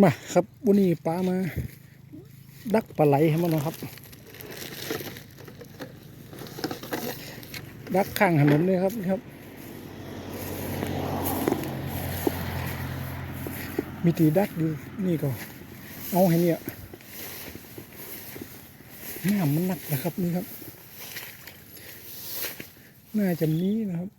มาครับวันนี้ป้ามาดักปลาไหลให้มันนะครับดักข้างถนนเลยครับมีตีดักอยู่นี่ก็เอาให้เนี่ยน้ำมันหนักนะครับนี่ครับน่าจะมีนะครับ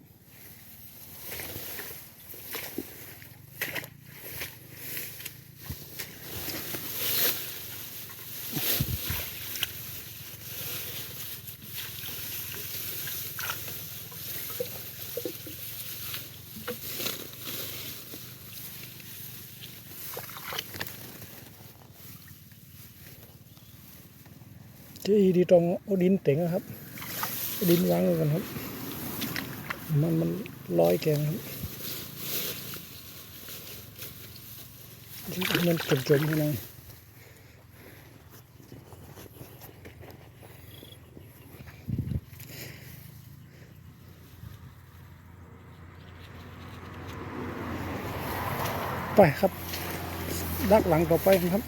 ที่ดีตรงเอาดินเต็งนะครับดินวางไว้กันครับมันลอยแกงครับมันจมๆข้างในไปครับดักหลังต่อไปครับ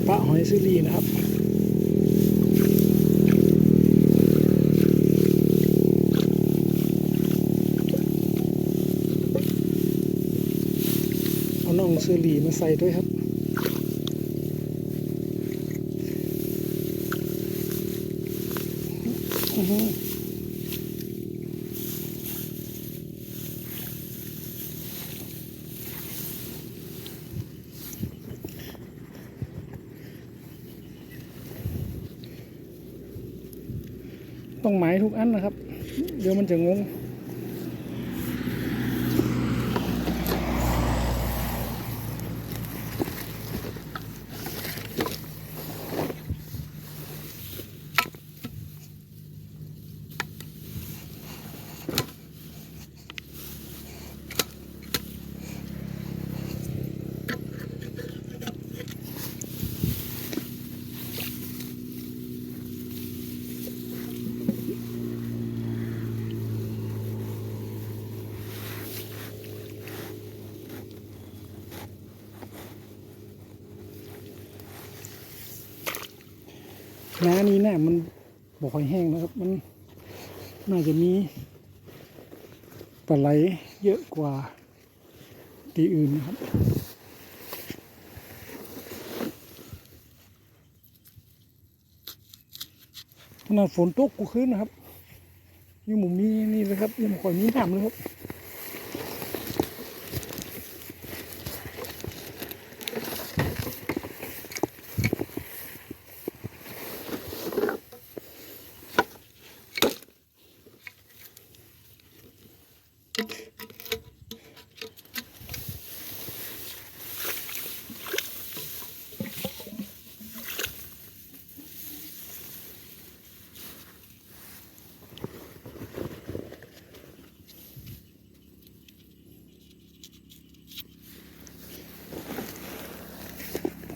ปลาหอยซิลีนะครับเอาน่องซิลีมาใส่ด้วยครับต้องหมายทุกอันนะครับเดี๋ยวมันจะงงน้านี้น่ะมันบ่ค่อยแห้งนะครับมันน่าจะมีปลาไหลเยอะกว่าที่อื่นนะครับขนาดฝนตกกูขึ้นนะครับยังมุมมีนี่เลยครับยังไม่ค่อยมีน้ำเลยครับ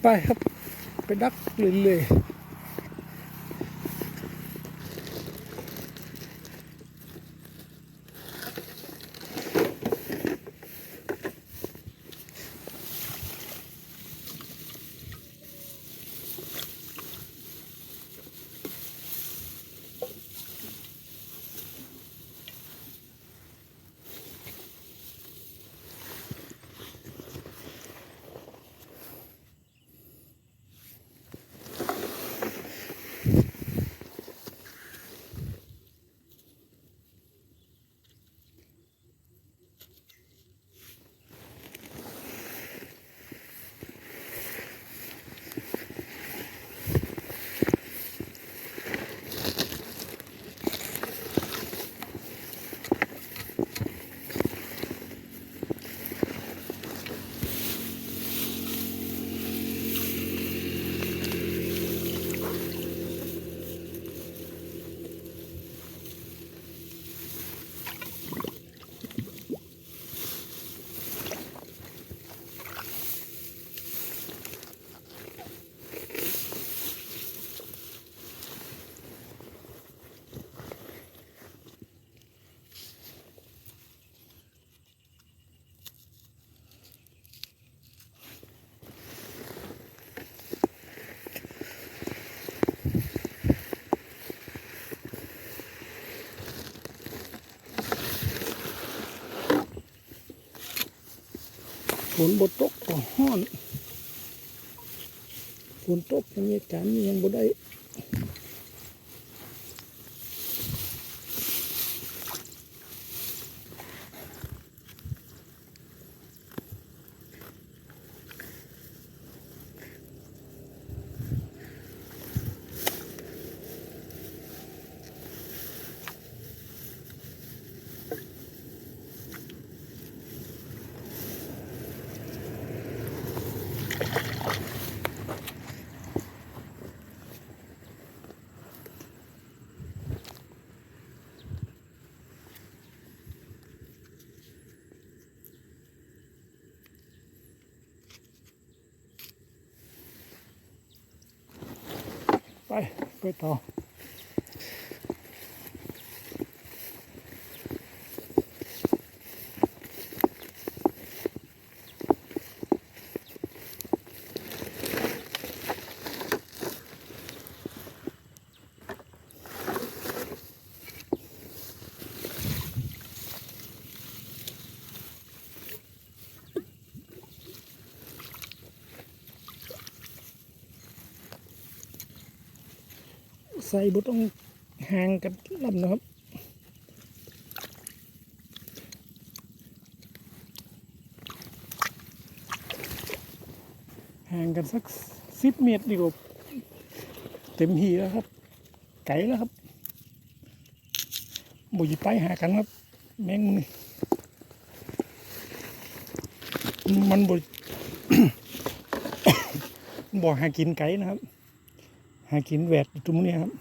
ไปครับไปดักเลย ฝนบ่ตกก็ฮ้อนฝนตกบรรยากาศยังบ่ได้ไปต่อใส่บ่ต้องห่างกันลำนะครับห่างกันสัก10 เมตรนี่ก็เต็มที่แล้วครับไกลแล้วครับบ่สิไปหากันครับแมงนี่มันบ่ บ่หากินไกลนะครับหากินแหวกตรงนี้ครับ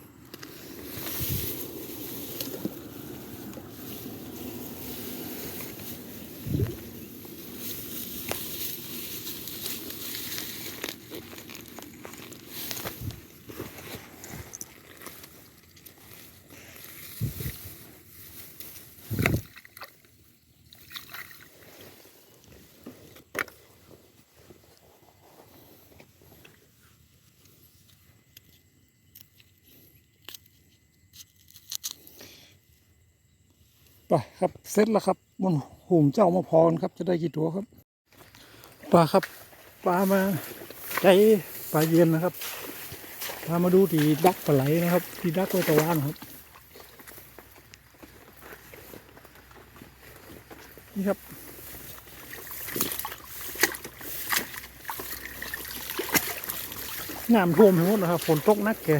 ไปครับเสร็จแล้วครับมันหุมเจ้ามาพรครับจะได้กี่ตัวครับปลาครับปลามาใจปลาเย็นนะครับพามาดูที่ดักปลาไหลนะครับที่ดักไว้ตะวันครับนี่ครับน้ำท่วมทั้งหมดนะครับฝนตกนักแก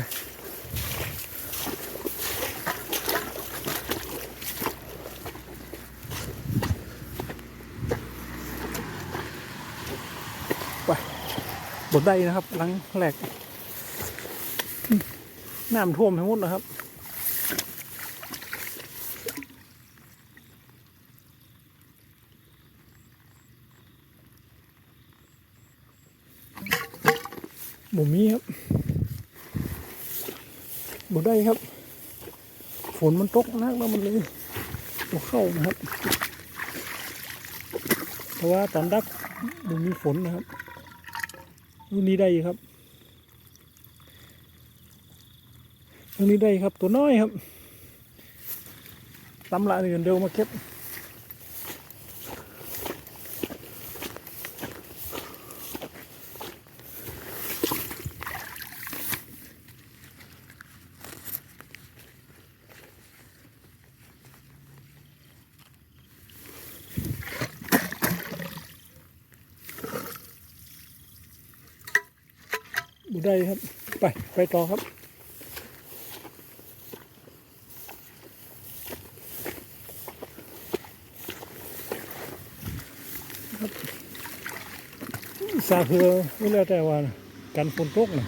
บดได้นะครับหลังแหลกน้ำท่วมทั้งหมดนะครับบ่มีครับบดได้ครับฝนมันตกนักแล้วมันเลยตกเข้านะครับเพราะว่าตอนดักบ่มีฝนนะครับรุ่นนี้ได้ครับรุ่นนี้ได้ครับตัวน้อยครับตำละเงินเดียวมาเก็บดูได้ครับไปต่อครับซาเพื่อไม่แล้วแต่ว่ากันฝนตกนะ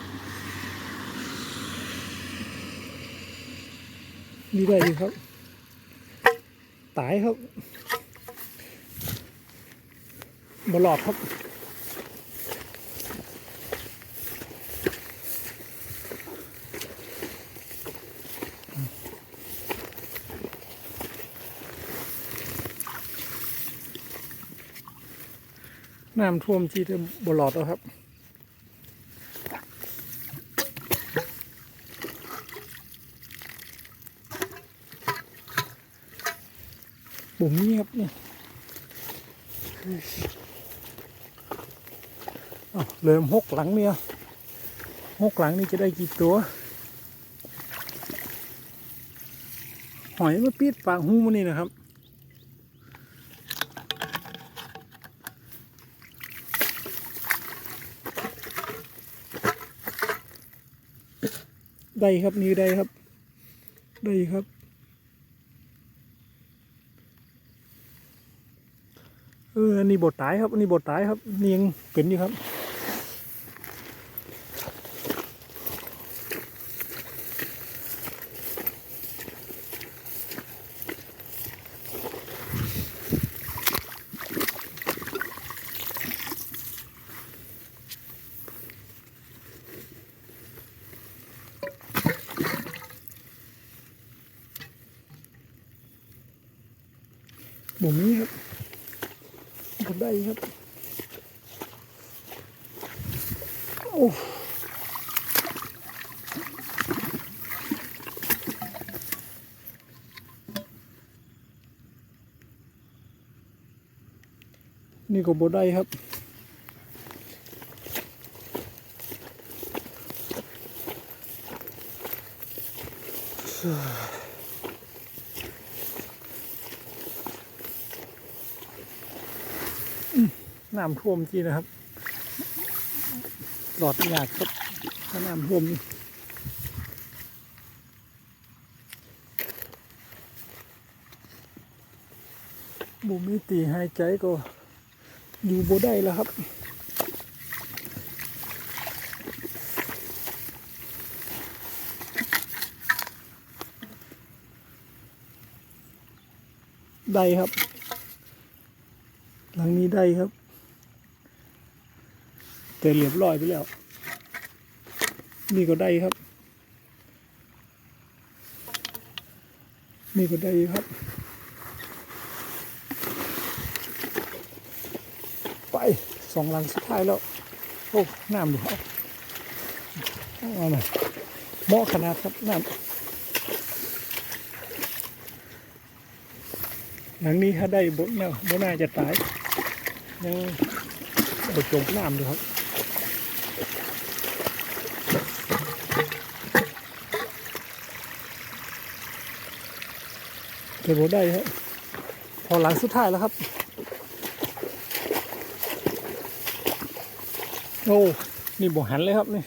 นี่ได้อยู่ครับตายครับบลอดครับน้ำท่วมที่บลอดแล้วครับบุ๋มนี่ครับเนี่ย เริ่มหกหลังเนี่ยหกหลังนี่จะได้กี่ตัวหอยมาปิดปากหูมันนี่นะครับได้ครับนี่ได้ครับได้ครับอันนี้บทตายครับอันนี้บทตายครับนี่ยังเป็นอยู่ครับหมูนี้ครับบทได้ครับโอ้นี่ก็บดได้ครับน้ำท่วมจริงนะครับหลอดยากครับถ้าน้ำท่วมบุมีตีหายใจก็อยู่บ่ได้แล้วครับได้ครับหลังนี้ได้ครับแต่เรียบร้อยไปแล้วนี่ก็ได้ครับนี่ก็ได้ครับไปสองหลังสุดท้ายแล้วโอ้น้ำดูครับเอาหน่อยเหมาะขนาดครับน้ำหลังนี้ถ้าได้บดเนี่ยบดน่าจะตายยังบดจมน้ำดูครับเก็บบดได้ครับพอหลังสุดท้ายแล้วครับโอ้นี่บ่หันเลยครับนี่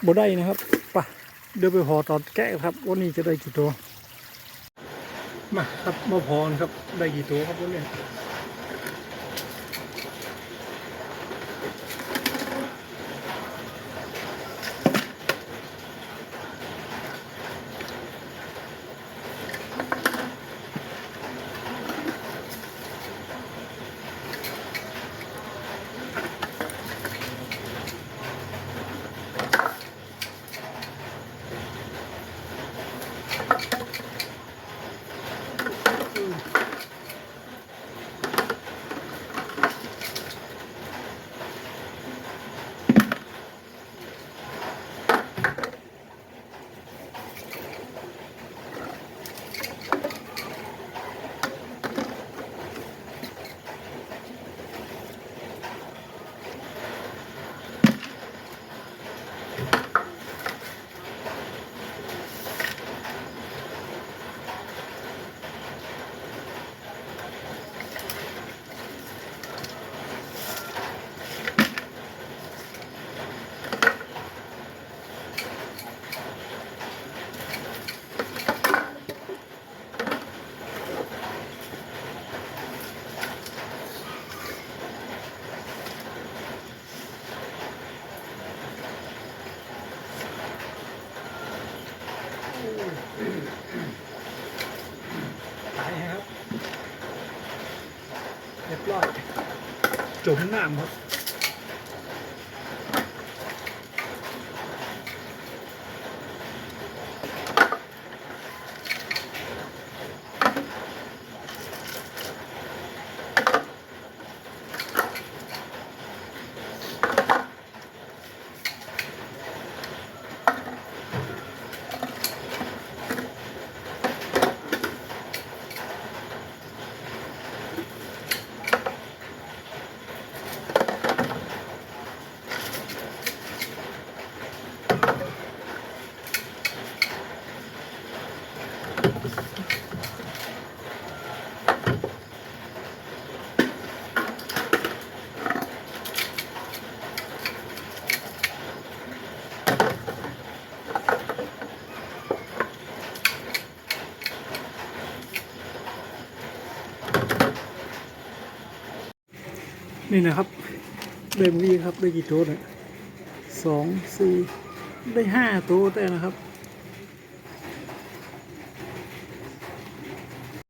บ่ได้นะครับป่ะเดี๋ยวไปพอตอนแกะครับวันนี้จะได้กี่ตัวมาครับมาพอครับได้กี่ตัวครับวันนี้ตายครับเรียบร้อยจมน้ำครับ นี่นะครับได้เมื่อกี้ครับได้กี่ตัวเนี่ย2 4ได้5 ตัวแต่นะครับ